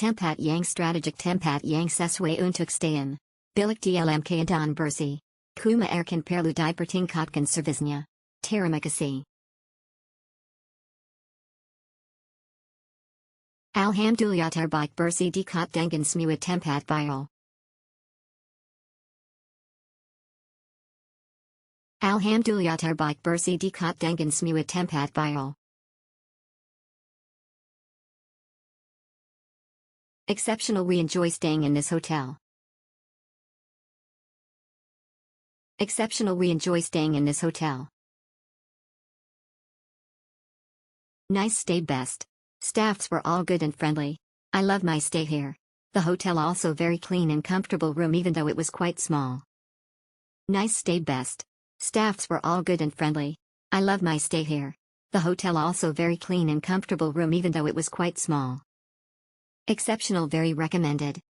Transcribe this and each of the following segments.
Tempat yang strategik tempat yang sesuai untuk stay. Bilik dalam keadaan bersih. Kuma akan perlu dipertingkatkan servisnya. Terima kasih. Alhamdulillah terbaik bersih dekat dengan semua tempat viral. Alhamdulillah terbaik bersih dekat dengan semua tempat viral. Exceptional, we enjoy staying in this hotel. Exceptional, we enjoy staying in this hotel. Nice stay, best. Staffs were all good and friendly. I love my stay here. The hotel also very clean and comfortable room even though it was quite small. Nice stay, best. Staffs were all good and friendly. I love my stay here. The hotel also very clean and comfortable room even though it was quite small. Exceptional, very recommended.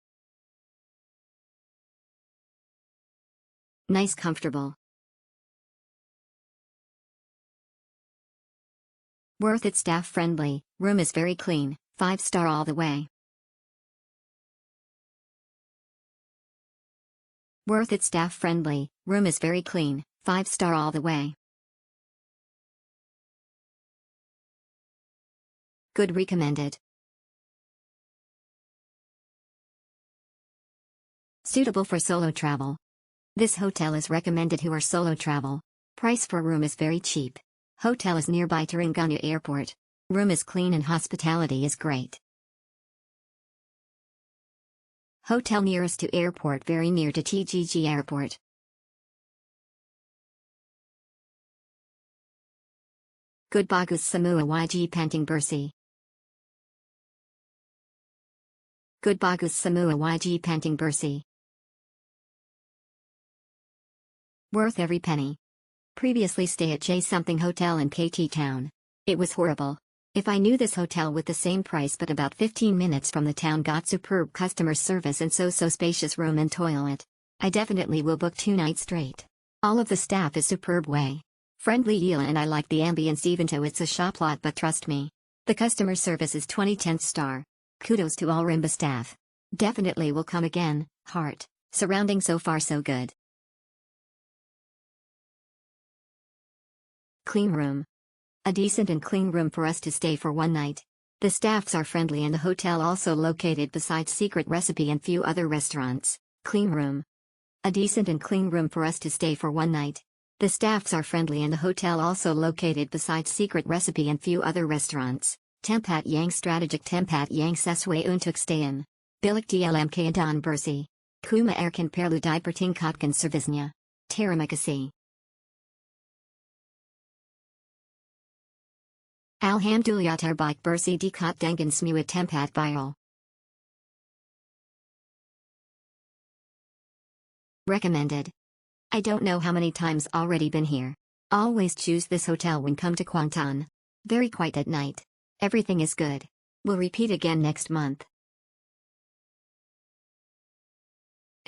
Nice, comfortable. Worth it, staff friendly, room is very clean, 5-star all the way. Worth it, staff friendly, room is very clean, 5-star all the way. Good, recommended. Suitable for solo travel. This hotel is recommended who are solo travel. Price for room is very cheap. Hotel is nearby Terengganu Airport. Room is clean and hospitality is great. Hotel nearest to airport, very near to TGG Airport. Good, bagus semua YG penting bersih. Good, bagus semua YG penting bersih. Worth every penny. Previously stay at J something hotel in KT town. It was horrible. If I knew this hotel with the same price but about 15 minutes from the town got superb customer service and so spacious room and toilet, I definitely will book 2 nights straight. All of the staff is superb way. Friendly Yila and I like the ambience even though it's a shop lot, but trust me. The customer service is 20/10 star. Kudos to all Rimba staff. Definitely will come again, heart. Surrounding so far so good. Clean room. A decent and clean room for us to stay for 1 night. The staffs are friendly and the hotel also located beside Secret Recipe and few other restaurants. Clean room. A decent and clean room for us to stay for 1 night. The staffs are friendly and the hotel also located beside Secret Recipe and few other restaurants. Tempat yang strategik tempat yang sesuai untuk stay. Bilik dalam keadaan bersih. Kuma akan perlu dipertingkatkan servisnya. Terima kasih. Alhamdulillah terbaik bersih dekat dengan semua tempat viral. Recommended. I don't know how many times already been here. Always choose this hotel when come to Kuantan. Very quiet at night. Everything is good. Will repeat again next month.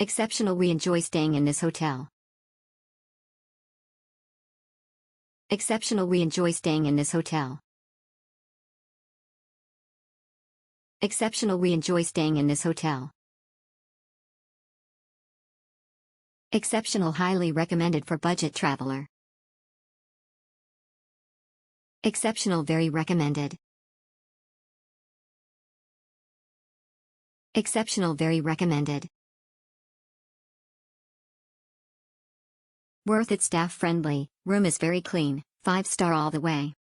Exceptional, we enjoy staying in this hotel. Exceptional, we enjoy staying in this hotel. Exceptional, we enjoy staying in this hotel. Exceptional, highly recommended for budget traveler. Exceptional, very recommended. Exceptional, very recommended. Worth it, staff friendly, room is very clean, 5-star all the way.